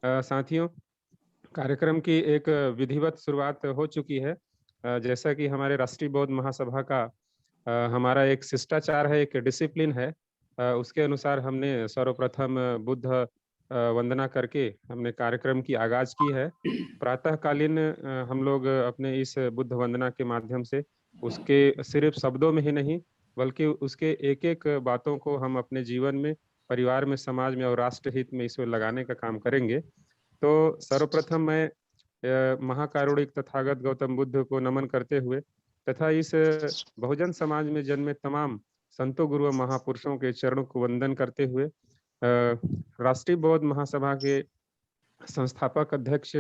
साथियों, कार्यक्रम की एक विधिवत शुरुआत हो चुकी है। जैसा कि हमारे राष्ट्रीय बौद्ध महासभा का हमारा एक शिष्टाचार है, एक डिसिप्लिन है। उसके अनुसार हमने सर्वप्रथम बुद्ध वंदना करके हमने कार्यक्रम की आगाज़ की है। प्रातःकालीन हम लोग अपने इस बुद्ध वंदना के माध्यम से उसके सिर्फ़ शब्दों में ही नहीं, बल्कि उसके एक-एक बातों को हम अपने जीवन में, परिवार में, समाज में और राष्ट्र हित में इसमें लगाने का काम करेंगे। तो सर्वप्रथम मैं महाकारुणिक तथागत गौतम बुद्ध को नमन करते हुए तथा इस बहुजन समाज में जन्मे तमाम संतों, गुरु व महापुरुषों के चरणों को वंदन करते हुए राष्ट्रीय बौद्ध महासभा के संस्थापक अध्यक्ष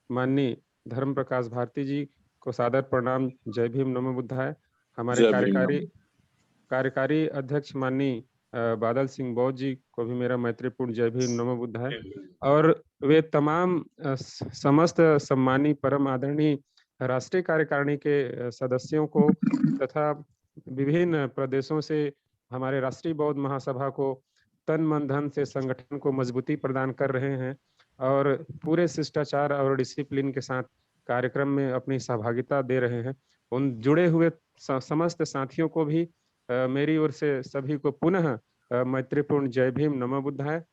माननीय धर्म प्रकाश भारती जी को सादर प्रणाम, जय भीम, नमो बुद्धाय। हमारे जय भीम। कार्यकारी अध्यक्ष माननीय बादल सिंह बौद्ध जी को भी मेरा मैत्रीपूर्ण जय भीम, नमो बुद्धाय। और वे तमाम समस्त सम्मानी परम आदरणीय राष्ट्रीय कार्यकारिणी के सदस्यों को तथा विभिन्न प्रदेशों से हमारे राष्ट्रीय बौद्ध महासभा को तन मन धन से संगठन को मजबूती प्रदान कर रहे हैं और पूरे शिष्टाचार और डिसिप्लिन के साथ कार्यक्रम में अपनी सहभागिता दे रहे हैं। उन जुड़े हुए समस्त साथियों को भी मेरी ओर से सभी को पुनः मैत्रीपूर्ण जय भीम, नमो बुद्धाय।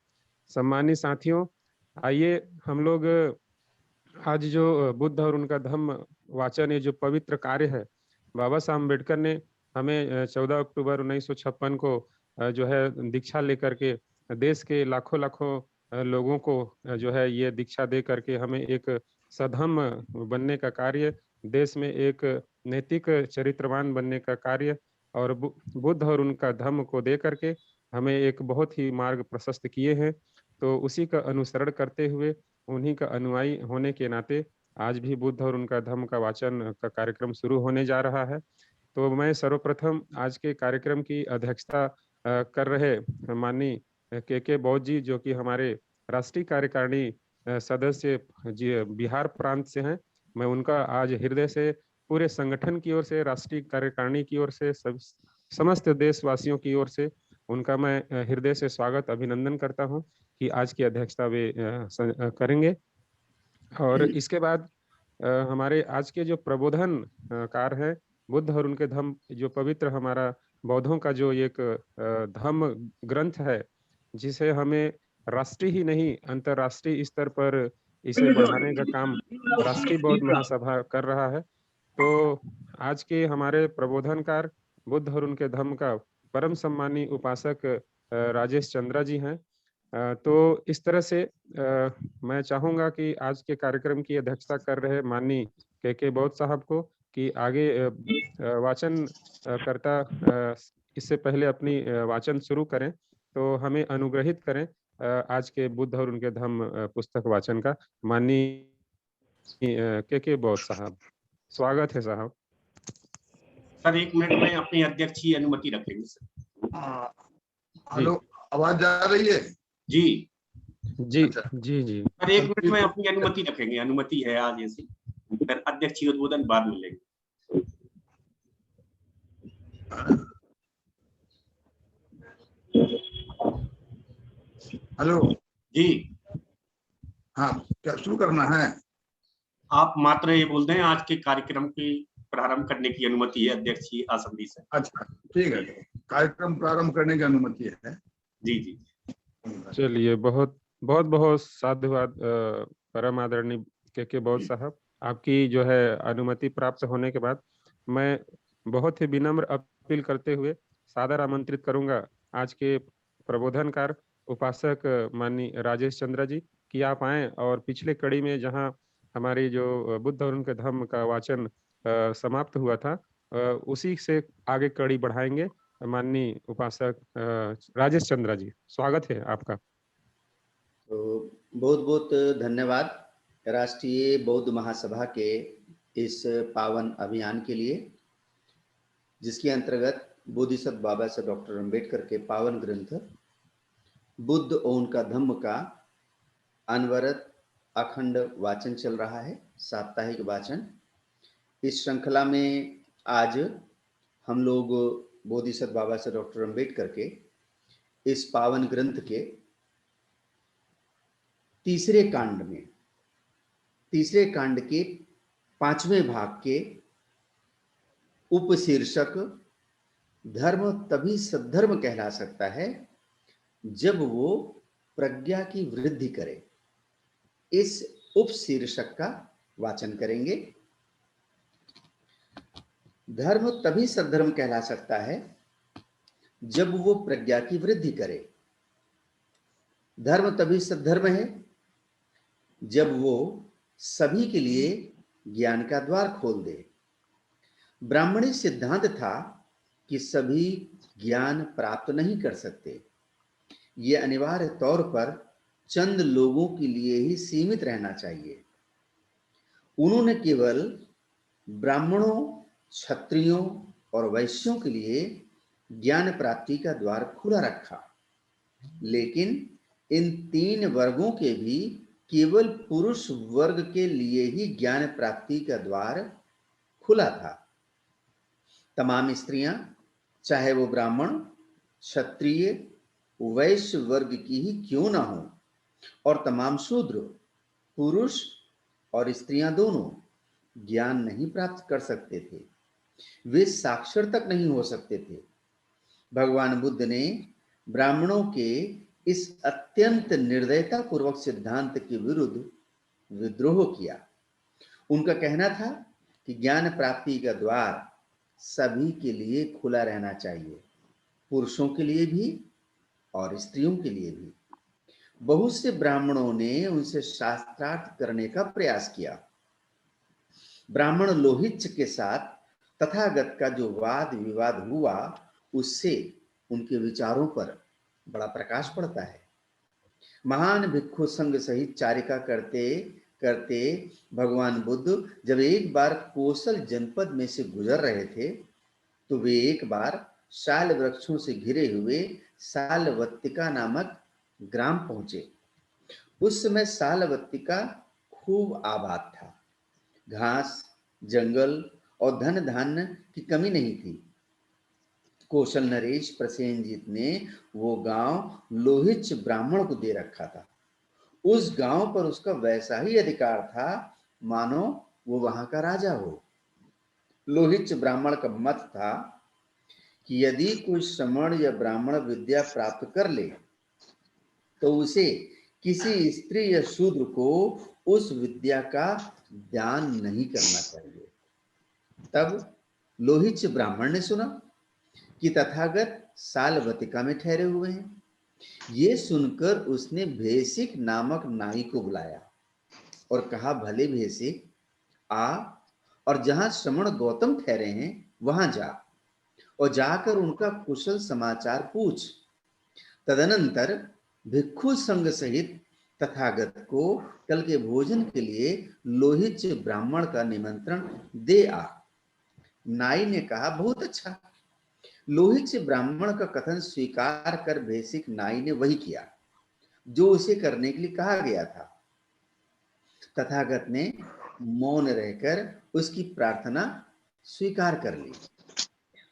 सम्मानित साथियों, आइए हम लोग आज जो बुद्ध और उनका धम्म वाचन, ये जो पवित्र कार्य है, बाबा साहब अम्बेडकर ने हमें 14 अक्टूबर 1956 को जो है दीक्षा लेकर के देश के लाखों-लाखों लोगों को जो है ये दीक्षा दे करके हमें एक सधम्म बनने का कार्य, देश में एक नैतिक चरित्रवान बनने का कार्य और बुद्ध और उनका धम्म को दे करके हमें एक बहुत ही मार्ग प्रशस्त किए हैं। तो उसी का अनुसरण करते हुए, उन्हीं का अनुयायी होने के नाते आज भी बुद्ध और उनका धम्म का वाचन का कार्यक्रम शुरू होने जा रहा है। तो मैं सर्वप्रथम आज के कार्यक्रम की अध्यक्षता कर रहे माननीय के बौद्ध जी, जो कि हमारे राष्ट्रीय कार्यकारिणी सदस्य जी बिहार प्रांत से हैं। मैं उनका आज हृदय से पूरे संगठन की ओर से, राष्ट्रीय कार्यकारिणी की ओर से, समस्त देशवासियों की ओर से उनका मैं हृदय से स्वागत, अभिनंदन करता हूँ कि आज की अध्यक्षता वे करेंगे। और इसके बाद हमारे आज के जो प्रबोधन कार है, बुद्ध और उनके धम्म, जो पवित्र हमारा बौद्धों का जो एक धम्म ग्रंथ है, जिसे हमें राष्ट्रीय ही नहीं अंतर्राष्ट्रीय स्तर पर इसे बढ़ाने का काम राष्ट्रीय बौद्ध महासभा कर रहा है। तो आज के हमारे प्रबोधनकार बुद्ध और उनके धम्म का परम सम्मानी उपासक राजेश चंद्रा जी हैं। तो इस तरह से मैं चाहूँगा कि आज के कार्यक्रम की अध्यक्षता कर रहे माननीय के बौद्ध साहब को कि आगे वाचन कर्ता इससे पहले अपनी वाचन शुरू करें, तो हमें अनुग्रहित करें आज के बुद्ध और उनके धम्म पुस्तक वाचन का। माननीय के बौद्ध साहब, स्वागत है साहब। सर 1 मिनट में अपनी अध्यक्ष की अनुमति रखेंगे सर। हेलो, आवाज जा रही है? जी जी अच्छा। जी जी सर 1 मिनट में अपनी अनुमति रखेंगे, अनुमति है आज ऐसी, फिर अध्यक्ष की उद्बोधन बाद में लेंगे। हेलो जी हाँ, क्या शुरू करना है? आप मात्र ये बोल दें, आज के कार्यक्रम की प्रारंभ करने की अनुमति है अध्यक्ष की आसंदी से। अच्छा ठीक है, कार्यक्रम प्रारंभ करने की अनुमति है। जी जी चलिए, बहुत बहुत बहुत साधुवाद परम आदरणीय के बौद्ध साहब। आपकी जो है अनुमति प्राप्त होने के बाद मैं बहुत ही विनम्र अपील करते हुए सादर आमंत्रित करूंगा आज के प्रबोधनकार उपासक माननीय राजेश चंद्रा जी कि आप आएं और पिछले कड़ी में जहां हमारी जो बुद्ध और उनके धम्म का वाचन समाप्त हुआ था, उसी से आगे कड़ी बढ़ाएंगे। माननीय उपासक राजेश चंद्रा जी, स्वागत है आपका। तो बहुत बहुत धन्यवाद राष्ट्रीय बौद्ध महासभा के इस पावन अभियान के लिए, जिसके अंतर्गत बोधिसत्व बाबा साहब डॉक्टर अम्बेडकर के पावन ग्रंथ बुद्ध और उनका धम्म का अनवरत अखंड वाचन चल रहा है, साप्ताहिक वाचन। इस श्रृंखला में आज हम लोग बोधिसत्व बाबा साहब डॉक्टर अम्बेडकर के इस पावन ग्रंथ के तीसरे कांड में, तीसरे कांड के 5वें भाग के उपशीर्षक धर्म तभी सद्धर्म कहला सकता है जब वो प्रज्ञा की वृद्धि करे, इस उपशीर्षक का वाचन करेंगे। धर्म तभी सद्धर्म कहला सकता है जब वो प्रज्ञा की वृद्धि करे। धर्म तभी सद्धर्म है जब वो सभी के लिए ज्ञान का द्वार खोल दे। ब्राह्मणी सिद्धांत था कि सभी ज्ञान प्राप्त नहीं कर सकते, ये अनिवार्य तौर पर चंद लोगों के लिए ही सीमित रहना चाहिए। उन्होंने केवल ब्राह्मणों, क्षत्रियों और वैश्यों के लिए ज्ञान प्राप्ति का द्वार खुला रखा, लेकिन इन 3 वर्गों के भी केवल पुरुष वर्ग के लिए ही ज्ञान प्राप्ति का द्वार खुला था। तमाम स्त्रियां, चाहे वो ब्राह्मण, क्षत्रिय, वैश्य वर्ग की ही क्यों ना हो, और तमाम शूद्र, पुरुष और स्त्रियां दोनों ज्ञान नहीं प्राप्त कर सकते थे, वे साक्षर तक नहीं हो सकते थे। भगवान बुद्ध ने ब्राह्मणों के इस अत्यंत निर्दयता पूर्वक सिद्धांत के विरुद्ध विद्रोह किया। उनका कहना था कि ज्ञान प्राप्ति का द्वार सभी के लिए खुला रहना चाहिए, पुरुषों के लिए भी और स्त्रियों के लिए भी। बहुत से ब्राह्मणों ने उनसे शास्त्रार्थ करने का प्रयास किया। ब्राह्मण लोहिच्छ के साथ तथागत का जो वाद विवाद हुआ, उससे उनके विचारों पर बड़ा प्रकाश पड़ता है। महान भिक्षु संघ सहित चारिका करते करते भगवान बुद्ध जब एक बार कोसल जनपद में से गुजर रहे थे, तो वे एक बार साल वृक्षों से घिरे हुए सालवत्तिका नामक ग्राम पहुंचे। उस समय सालवत्तिका खूब आबाद था, घास, जंगल और धन धान्य की कमी नहीं थी। कौशल नरेश प्रसेनजीत ने वो गांव लोहिच्छ ब्राह्मण को दे रखा था। उस गांव पर उसका वैसा ही अधिकार था मानो वो वहां का राजा हो। लोहिच्छ ब्राह्मण का मत था कि यदि कोई श्रमण या ब्राह्मण विद्या प्राप्त कर ले, तो उसे किसी स्त्री या शूद्र को उस विद्या का दान नहीं करना चाहिए। तब लोहिच्छ ब्राह्मण ने सुना कि तथागत सालवतिका में ठहरे हुए हैं। ये सुनकर उसने भेसिक नामक नाई को बुलाया और कहा, भले भेसिक, आ और जहां श्रमण गौतम ठहरे हैं वहां जा और जाकर उनका कुशल समाचार पूछ। तदनंतर भिक्षु संघ सहित तथागत को कल के भोजन के लिए लोहिच्छ ब्राह्मण का निमंत्रण दे आ। नाई ने कहा, बहुत अच्छा। लोहिच्छ ब्राह्मण का कथन स्वीकार कर भेसिक नाई ने वही किया जो उसे करने के लिए कहा गया था। तथागत ने मौन रहकर उसकी प्रार्थना स्वीकार कर ली।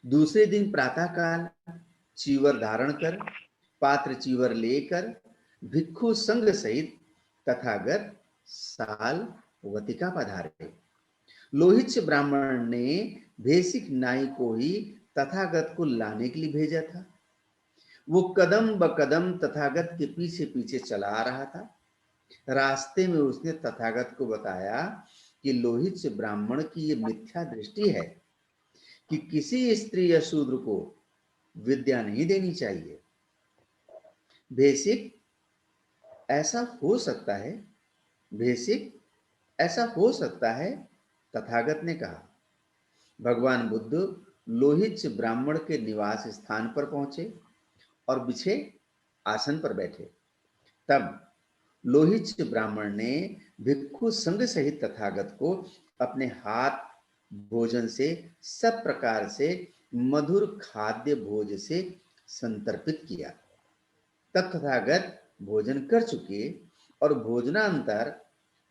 दूसरे दिन प्रातःकाल चीवर धारण कर, पात्र चीवर लेकर भिक्षु संघ सहित तथागत सालवतिका पधारे। लोहिच्छ ब्राह्मण ने भेसिक नाई को ही तथागत को लाने के लिए भेजा था। वो कदम ब कदम तथागत के पीछे पीछे चला आ रहा था। रास्ते में उसने तथागत को बताया कि लोहिच्छ ब्राह्मण की ये मिथ्या दृष्टि है कि किसी स्त्री या शूद्र को विद्या नहीं देनी चाहिए। भेसिक, ऐसा हो सकता है, भेसिक, ऐसा हो सकता है, तथागत ने कहा। भगवान बुद्ध लोहिच्छ ब्राह्मण के निवास स्थान पर पहुंचे और बिछे आसन पर बैठे। तब लोहिच्छ ब्राह्मण ने भिक्षु संघ सहित तथागत को अपने हाथ भोजन से सब प्रकार से मधुर खाद्य भोज से संतर्पित किया। तब तथागत भोजन कर चुके और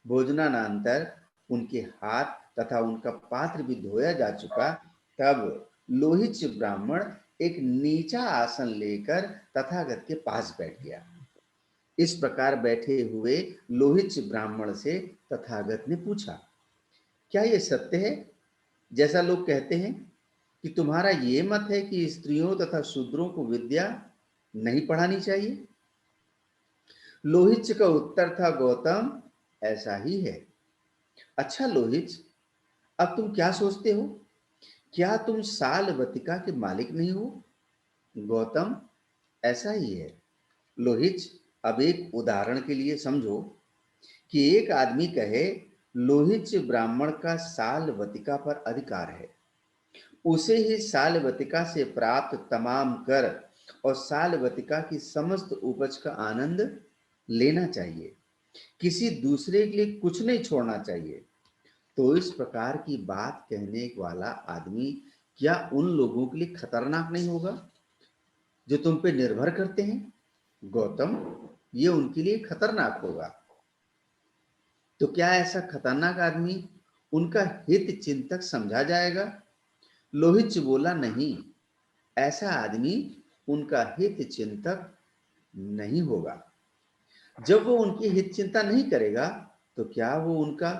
भोजनानंतर उनके हाथ तथा उनका पात्र भी धोया जा चुका, तब लोहिच्छ ब्राह्मण एक नीचा आसन लेकर तथागत के पास बैठ गया। इस प्रकार बैठे हुए लोहित ब्राह्मण से तथागत ने पूछा, क्या यह सत्य है जैसा लोग कहते हैं कि तुम्हारा ये मत है कि स्त्रियों तथा शूद्रों को विद्या नहीं पढ़ानी चाहिए? लोहित का उत्तर था, गौतम, ऐसा ही है। अच्छा लोहित, अब तुम क्या सोचते हो? क्या तुम सालवतिका के मालिक नहीं हो? गौतम, ऐसा ही है। लोहित, अब एक उदाहरण के लिए समझो कि एक आदमी कहे, लोहित ब्राह्मण का सालवतिका पर अधिकार है, उसे ही सालवतिका से प्राप्त तमाम कर और सालवतिका की समस्त उपज का आनंद लेना चाहिए, किसी दूसरे के लिए कुछ नहीं छोड़ना चाहिए। तो इस प्रकार की बात कहने वाला आदमी क्या उन लोगों के लिए खतरनाक नहीं होगा जो तुम पे निर्भर करते हैं? गौतम, ये उनके लिए खतरनाक होगा। तो क्या ऐसा खतरनाक आदमी उनका हित चिंतक समझा जाएगा? लोहित बोला, नहीं, ऐसा आदमी उनका हित चिंतक नहीं होगा। जब वो उनकी हित चिंता नहीं करेगा तो क्या वो उनका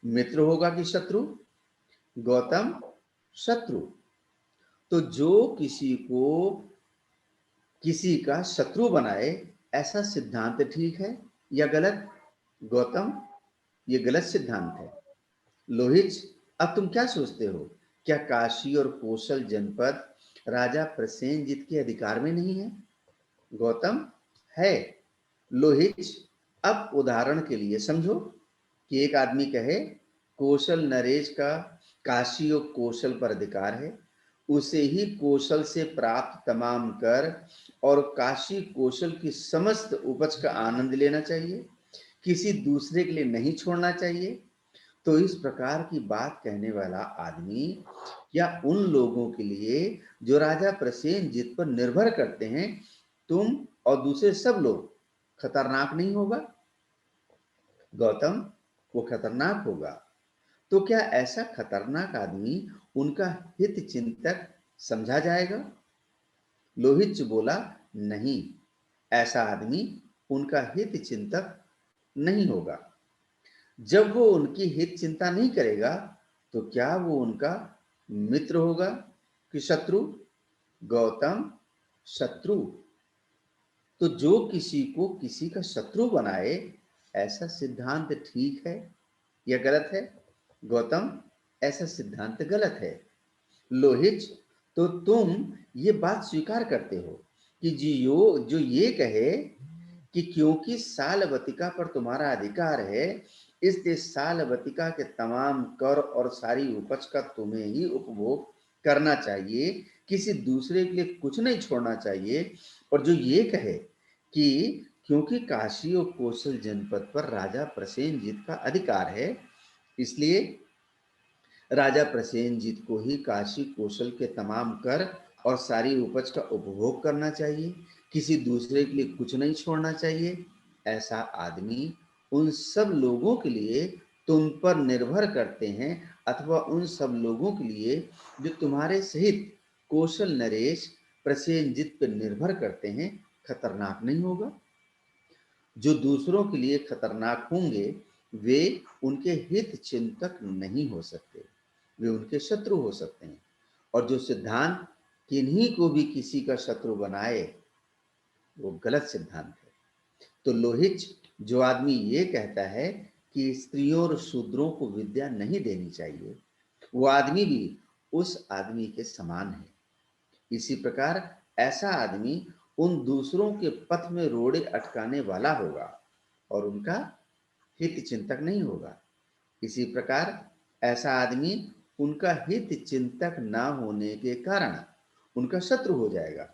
मित्र होगा कि शत्रु? गौतम, शत्रु। तो जो किसी को किसी का शत्रु बनाए, ऐसा सिद्धांत ठीक है या गलत? गौतम, ये गलत सिद्धांत है। लोहित, अब तुम क्या सोचते हो? क्या काशी और कौशल जनपद राजा प्रसेनजित के अधिकार में नहीं है? गौतम, है। लोहित, अब उदाहरण के लिए समझो कि एक आदमी कहे, कौशल नरेश का काशी और कौशल पर अधिकार है, उसे ही कौशल से प्राप्त तमाम कर और काशी कौशल की समस्त उपज का आनंद लेना चाहिए, किसी दूसरे के लिए नहीं छोड़ना चाहिए। तो इस प्रकार की बात कहने वाला आदमी या उन लोगों के लिए जो राजा प्रसेनजित पर निर्भर करते हैं, तुम और दूसरे सब लोग, खतरनाक नहीं होगा? गौतम, वो खतरनाक होगा। तो क्या ऐसा खतरनाक आदमी उनका हित चिंतक समझा जाएगा? लोहित बोला, नहीं, ऐसा आदमी उनका हित चिंतक नहीं होगा। जब वो उनकी हित चिंता नहीं करेगा तो क्या वो उनका मित्र होगा कि शत्रु? गौतम, शत्रु। तो जो किसी को किसी का शत्रु बनाए, ऐसा सिद्धांत ठीक है या गलत है? गौतम, ऐसा सिद्धांत गलत है। लोहित, तो तुम ये बात स्वीकार करते हो कि जो ये कहे कि क्योंकि सालवतिका पर तुम्हारा अधिकार है, इसलिए सालवतिका के तमाम कर और सारी उपज का तुम्हें ही उपभोग करना चाहिए, किसी दूसरे के लिए कुछ नहीं छोड़ना चाहिए। और जो ये कहे कि क्योंकि काशी और कौशल जनपद पर राजा प्रसेनजित का अधिकार है, इसलिए राजा प्रसेनजित को ही काशी कौशल के तमाम कर और सारी उपज का उपभोग करना चाहिए, किसी दूसरे के लिए कुछ नहीं छोड़ना चाहिए, ऐसा आदमी उन सब लोगों के लिए तुम पर निर्भर करते हैं अथवा उन सब लोगों के लिए जो तुम्हारे सहित कौशल नरेश प्रसेनजित पर निर्भर करते हैं, खतरनाक नहीं होगा? जो दूसरों के लिए खतरनाक होंगे वे उनके हित चिंतक नहीं हो सकते, वे उनके शत्रु हो सकते हैं। और जो सिद्धांत किन्हीं को भी किसी का शत्रु बनाए, वो गलत सिद्धांत है। तो लोहित, जो आदमी ये कहता है कि स्त्रियों और शूद्रों को विद्या नहीं देनी चाहिए, वो आदमी भी उस आदमी के समान है। इसी प्रकार ऐसा आदमी उन दूसरों के पथ में रोड़े अटकाने वाला होगा और उनका हित चिंतक नहीं होगा। इसी प्रकार ऐसा आदमी उनका हित चिंतक ना होने के कारण उनका शत्रु हो जाएगा।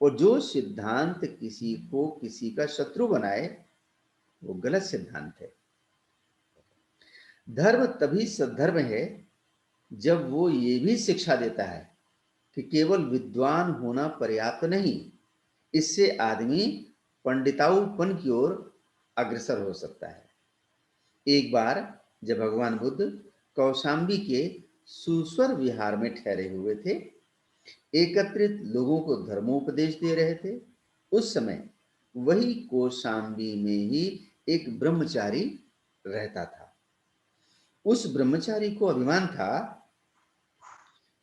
और जो सिद्धांत किसी को किसी का शत्रु बनाए, वो गलत सिद्धांत है। धर्म तभी सद्धर्म है जब वो ये भी शिक्षा देता है कि केवल विद्वान होना पर्याप्त नहीं, इससे आदमी पंडिताऊपन की ओर अग्रसर हो सकता है। एक बार जब भगवान बुद्ध कौशाम्बी के सुस्वर विहार में ठहरे हुए थे, एकत्रित लोगों को धर्मोपदेश दे रहे थे, उस समय वही कौशाम्बी में ही एक ब्रह्मचारी रहता था। उस ब्रह्मचारी को अभिमान था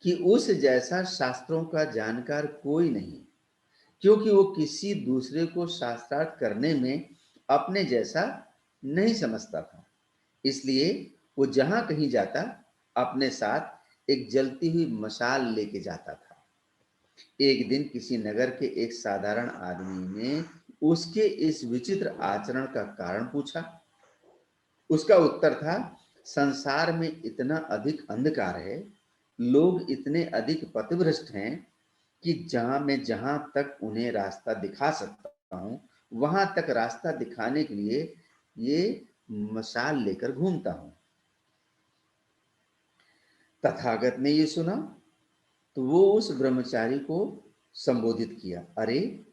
कि उस जैसा शास्त्रों का जानकार कोई नहीं, क्योंकि वो किसी दूसरे को शास्त्रार्थ करने में अपने जैसा नहीं समझता था। इसलिए वो जहां कहीं जाता अपने साथ एक जलती हुई मशाल लेके जाता था। एक दिन किसी नगर के एक साधारण आदमी ने उसके इस विचित्र आचरण का कारण पूछा। उसका उत्तर था, संसार में इतना अधिक अंधकार है, लोग इतने अधिक पथभ्रष्ट हैं कि जहां तक उन्हें रास्ता दिखा सकता हूं, वहां तक रास्ता दिखाने के लिए ये मशाल लेकर घूमता हूं। तथागत ने ये सुना तो वो उस ब्रह्मचारी को संबोधित किया, अरे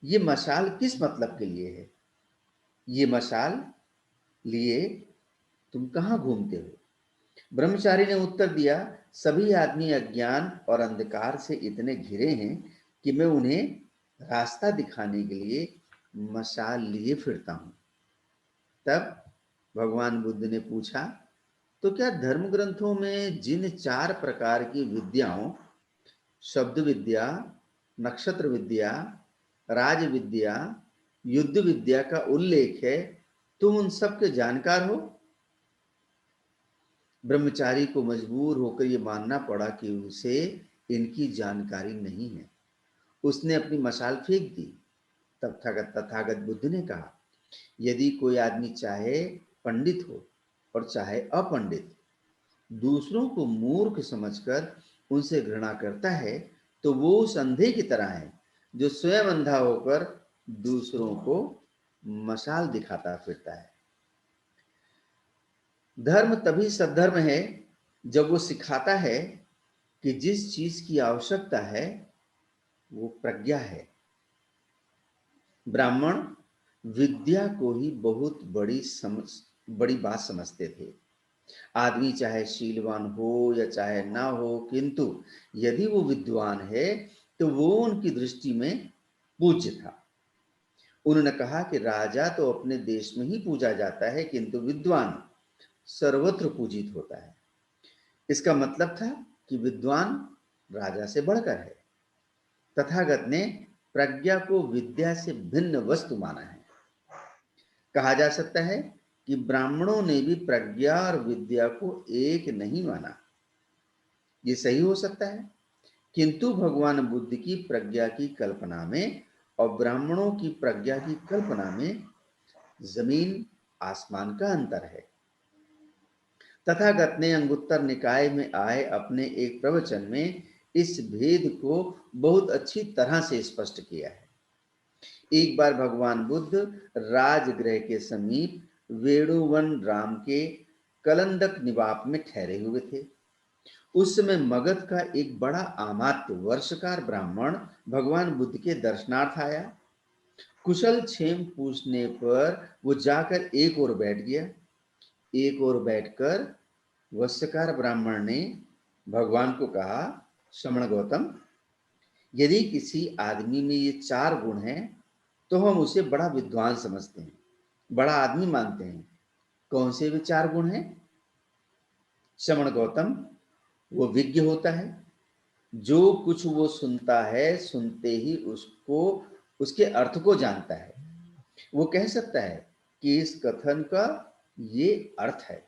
ये मशाल किस मतलब के लिए है? ये मशाल लिए तुम कहां घूमते हो? ब्रह्मचारी ने उत्तर दिया, सभी आदमी अज्ञान और अंधकार से इतने घिरे हैं कि मैं उन्हें रास्ता दिखाने के लिए मशाल लिए फिरता हूं। तब भगवान बुद्ध ने पूछा, तो क्या धर्म ग्रंथों में जिन 4 प्रकार की विद्याओं, शब्द विद्या, नक्षत्र विद्या, राज विद्या, युद्ध विद्या का उल्लेख है, तुम उन सब के जानकार हो? ब्रह्मचारी को मजबूर होकर यह मानना पड़ा कि उसे इनकी जानकारी नहीं है। उसने अपनी मशाल फेंक दी। तब तथागत बुद्ध ने कहा, यदि कोई आदमी चाहे पंडित हो और चाहे अपंडित, दूसरों को मूर्ख समझकर उनसे घृणा करता है, तो वो उस अंधे की तरह है जो स्वयं अंधा होकर दूसरों को मशाल दिखाता फिरता है। धर्म तभी सद्धर्म है जब वो सिखाता है कि जिस चीज की आवश्यकता है वो प्रज्ञा है। ब्राह्मण विद्या को ही बहुत बड़ी बात समझते थे। आदमी चाहे शीलवान हो या चाहे ना हो, किंतु यदि वो विद्वान है तो वो उनकी दृष्टि में पूज्य था। उन्होंने कहा कि राजा तो अपने देश में ही पूजा जाता है, किंतु विद्वान सर्वत्र पूजित होता है। इसका मतलब था कि विद्वान राजा से बढ़कर है। तथागत ने प्रज्ञा को विद्या से भिन्न वस्तु माना है। कहा जा सकता है कि ब्राह्मणों ने भी प्रज्ञा और विद्या को एक नहीं माना। ये सही हो सकता है, किंतु भगवान बुद्ध की प्रज्ञा की कल्पना में और ब्राह्मणों की प्रज्ञा की कल्पना में जमीन आसमान का अंतर है। तथागत ने अंगुत्तर निकाय में आए अपने एक प्रवचन में इस भेद को बहुत अच्छी तरह से स्पष्ट किया है। एक बार भगवान बुद्ध राजगृह के समीप वेणुवन राम के कलंदक निवाप में ठहरे हुए थे। उस समय मगध का एक बड़ा आमात्य वर्षकार ब्राह्मण भगवान बुद्ध के दर्शनार्थ आया। कुशल क्षेम पूछने पर वो जाकर एक ओर बैठ गया। एक ओर बैठकर वस्यकार ब्राह्मण ने भगवान को कहा, श्रमण गौतम, यदि किसी आदमी में ये 4 गुण हैं तो हम उसे बड़ा विद्वान समझते हैं, बड़ा आदमी मानते हैं। कौन से वे 4 गुण हैं? श्रमण गौतम, वो विज्ञ होता है। जो कुछ वो सुनता है, सुनते ही उसको उसके अर्थ को जानता है। वो कह सकता है कि इस कथन का ये अर्थ है।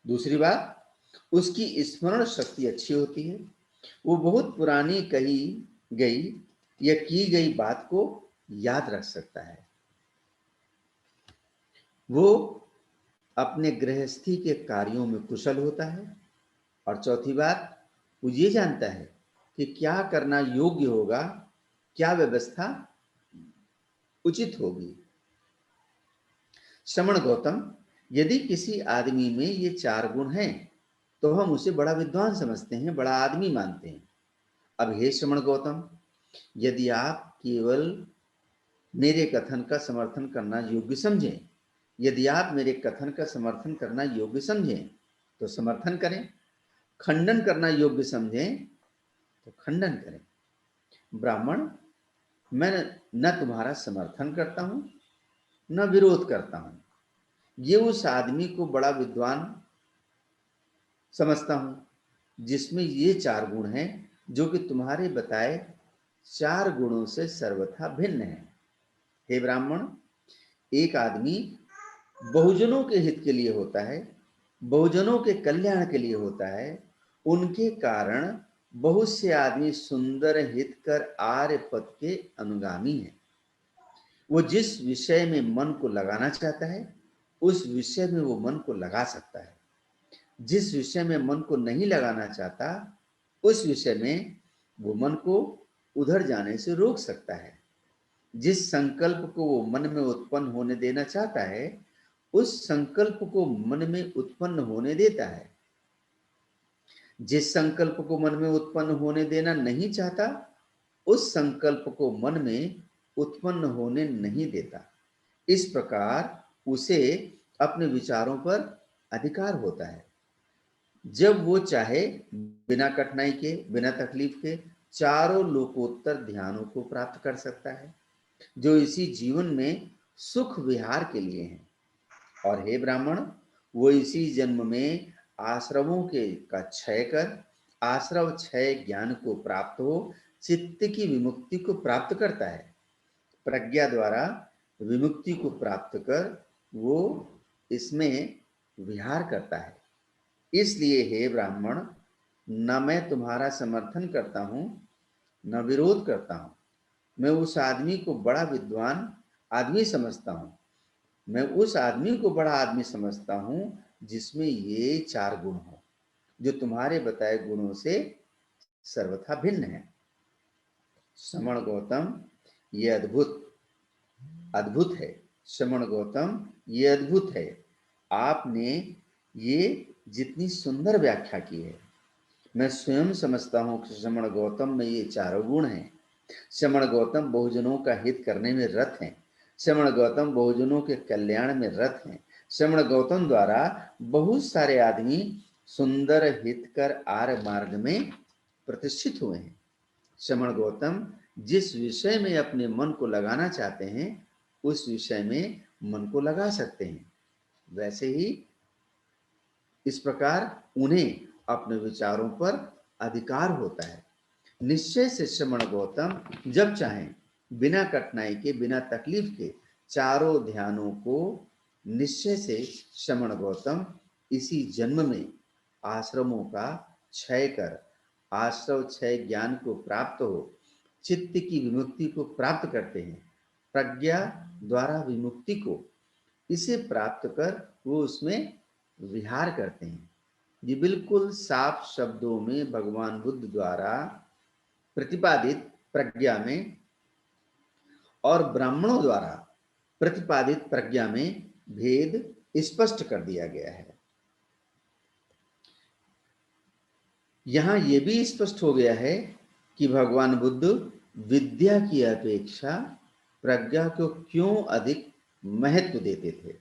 दूसरी बात, उसकी स्मरण शक्ति अच्छी होती है। वो बहुत पुरानी कही गई या की गई बात को याद रख सकता है। वो अपने गृहस्थी के कार्यों में कुशल होता है। और चौथी बात, वो ये जानता है कि क्या करना योग्य होगा, क्या व्यवस्था उचित होगी। श्रमण गौतम, यदि किसी आदमी में ये 4 गुण हैं तो हम उसे बड़ा विद्वान समझते हैं, बड़ा आदमी मानते हैं। अब हे श्रमण गौतम, यदि आप केवल मेरे कथन का समर्थन करना योग्य समझें, यदि आप मेरे कथन का समर्थन करना योग्य समझें तो समर्थन करें, खंडन करना योग्य समझें तो खंडन करें। ब्राह्मण, मैं न तुम्हारा समर्थन करता हूं न विरोध करता हूं। ये उस आदमी को बड़ा विद्वान समझता हूं जिसमें ये 4 गुण हैं जो कि तुम्हारे बताए 4 गुणों से सर्वथा भिन्न है। हे ब्राह्मण, एक आदमी बहुजनों के हित के लिए होता है, बहुजनों के कल्याण के लिए होता है। उनके कारण बहुत से आदमी सुंदर हित कर आर्य पद के अनुगामी हैं। वो जिस विषय में मन को लगाना चाहता है उस विषय में वो मन को लगा सकता है। जिस विषय में मन को नहीं लगाना चाहता उस विषय में वो मन को उधर जाने से रोक सकता है। जिस संकल्प को वो मन में उत्पन्न होने देना चाहता है उस संकल्प को मन में उत्पन्न होने देता है। जिस संकल्प को मन में उत्पन्न होने देना नहीं चाहता उस संकल्प को मन में उत्पन्न होने नहीं देता। इस प्रकार उसे अपने विचारों पर अधिकार होता है। जब वो चाहे बिना कठिनाई के, बिना तकलीफ के चारों लोकोत्तर ध्यानों को प्राप्त कर सकता है जो इसी जीवन में सुख विहार के लिए हैं। और हे ब्राह्मण, वो इसी जन्म में आश्रमों के का क्षय कर आश्रव क्षय ज्ञान को प्राप्त हो चित्त की विमुक्ति को प्राप्त करता है। प्रज्ञा द्वारा विमुक्ति को प्राप्त कर वो इसमें विहार करता है। इसलिए हे ब्राह्मण, न मैं तुम्हारा समर्थन करता हूं न विरोध करता हूं। मैं उस आदमी को बड़ा विद्वान आदमी समझता हूं। मैं उस आदमी को बड़ा आदमी समझता हूं जिसमें ये 4 गुण हो जो तुम्हारे बताए गुणों से सर्वथा भिन्न है। श्रमण गौतम, ये अद्भुत है। श्रमण गौतम, ये अद्भुत है। आपने ये जितनी सुंदर व्याख्या की है, मैं स्वयं समझता हूं कि श्रमण गौतम में ये 4 गुण हैं। श्रमण गौतम बहुजनों का हित करने में रत हैं। श्रमण गौतम बहुजनों के कल्याण में रत हैं। श्रमण गौतम द्वारा बहुत सारे आदमी सुंदर हित कर आर्य मार्ग में प्रतिष्ठित हुए हैं। श्रमण गौतम जिस विषय में अपने मन को लगाना चाहते हैं उस विषय में मन को लगा सकते हैं। वैसे ही इस प्रकार उन्हें अपने विचारों पर अधिकार होता है। निश्चय से श्रमण गौतम जब चाहें बिना कठिनाई के, बिना तकलीफ के चारों ध्यानों को निश्चय से श्रमण गौतम इसी जन्म में आश्रमों का क्षय कर आश्रव क्षय ज्ञान को प्राप्त हो चित्त की विमुक्ति को प्राप्त करते हैं। प्रज्ञा द्वारा विमुक्ति को इसे प्राप्त कर वो उसमें विहार करते हैं। ये बिल्कुल साफ शब्दों में भगवान बुद्ध द्वारा प्रतिपादित प्रज्ञा में और ब्राह्मणों द्वारा प्रतिपादित प्रज्ञा में भेद स्पष्ट कर दिया गया है। यहां यह भी स्पष्ट हो गया है कि भगवान बुद्ध विद्या की अपेक्षा प्रज्ञा को क्यों अधिक महत्व देते थे।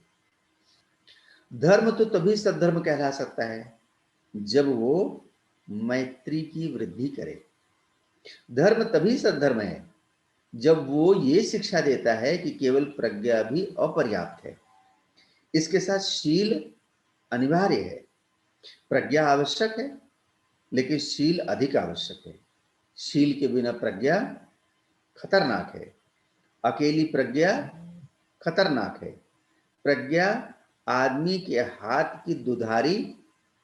धर्म तो तभी सद्धर्म कहला सकता है जब वो मैत्री की वृद्धि करे। धर्म तभी सद्धर्म है जब वो ये शिक्षा देता है कि केवल प्रज्ञा भी अपर्याप्त है, इसके साथ शील अनिवार्य है। प्रज्ञा आवश्यक है लेकिन शील अधिक आवश्यक है। शील के बिना प्रज्ञा खतरनाक है। अकेली प्रज्ञा खतरनाक है। प्रज्ञा आदमी के हाथ की दुधारी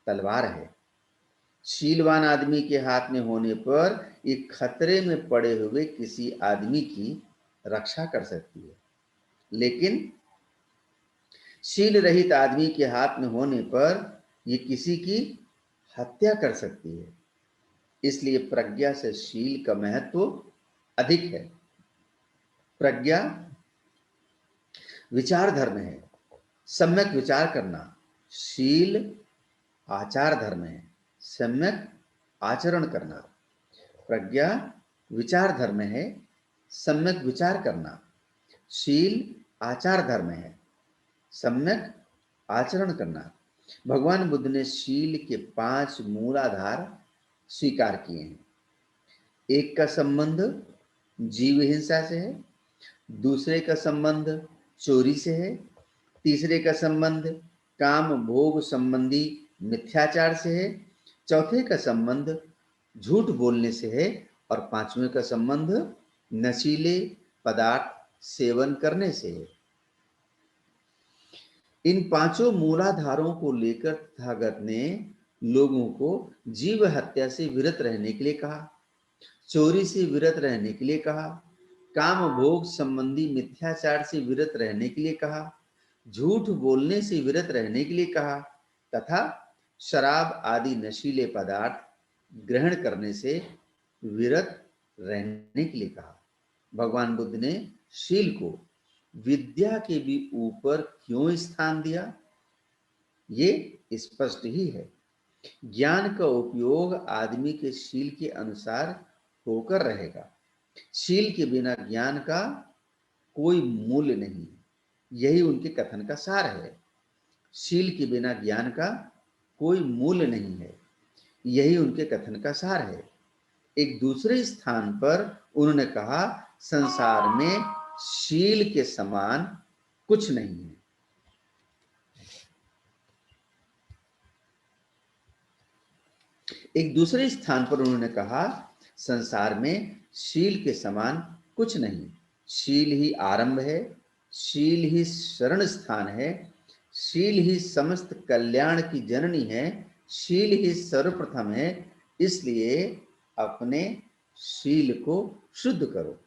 तलवार है। शीलवान आदमी के हाथ में होने पर एक खतरे में पड़े हुए किसी आदमी की रक्षा कर सकती है, लेकिन शील रहित आदमी के हाथ में होने पर ये किसी की हत्या कर सकती है। इसलिए प्रज्ञा से शील का महत्व अधिक है। प्रज्ञा विचार धर्म है, सम्यक विचार करना। शील आचार धर्म है, सम्यक आचरण करना। प्रज्ञा विचार धर्म है, सम्यक विचार करना। शील आचार धर्म है, सम्यक आचरण करना। भगवान बुद्ध ने शील के 5 मूलाधार स्वीकार किए हैं। एक का संबंध जीव हिंसा से है, दूसरे का संबंध चोरी से है, तीसरे का संबंध काम भोग संबंधी मिथ्याचार से है, चौथे का संबंध झूठ बोलने से है और पांचवें का संबंध नशीले पदार्थ सेवन करने से है। इन पांचों मूलाधारों को लेकर तथागत ने लोगों को जीव हत्या से विरत रहने के लिए कहा, चोरी से विरत रहने के लिए कहा, काम भोग संबंधी मिथ्याचार से विरत रहने के लिए कहा, झूठ बोलने से विरत रहने के लिए कहा तथा शराब आदि नशीले पदार्थ ग्रहण करने से विरत रहने के लिए कहा। भगवान बुद्ध ने शील को विद्या के भी ऊपर क्यों स्थान दिया? ये स्पष्ट ही है। ज्ञान का उपयोग आदमी के शील के अनुसार होकर रहेगा। शील के बिना ज्ञान का कोई मूल्य नहीं, यही उनके कथन का सार है। शील के बिना ज्ञान का कोई मूल्य नहीं है, यही उनके कथन का सार है। एक दूसरे स्थान पर उन्होंने कहा, संसार में शील के समान कुछ नहीं है। एक दूसरे स्थान पर उन्होंने कहा, संसार में शील के समान कुछ नहीं। शील ही आरंभ है, शील ही शरण स्थान है, शील ही समस्त कल्याण की जननी है, शील ही सर्वप्रथम है। इसलिए अपने शील को शुद्ध करो।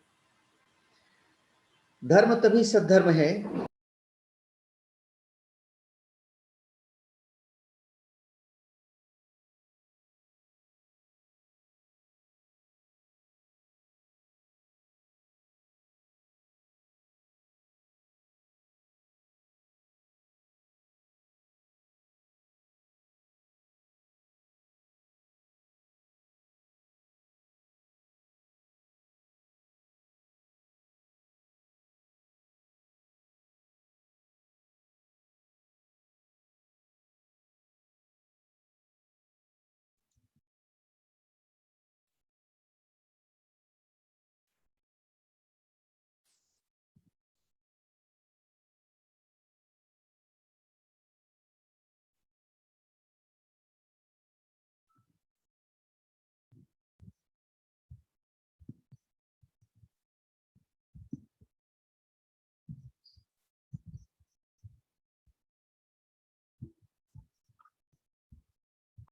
धर्म तभी सद्धर्म है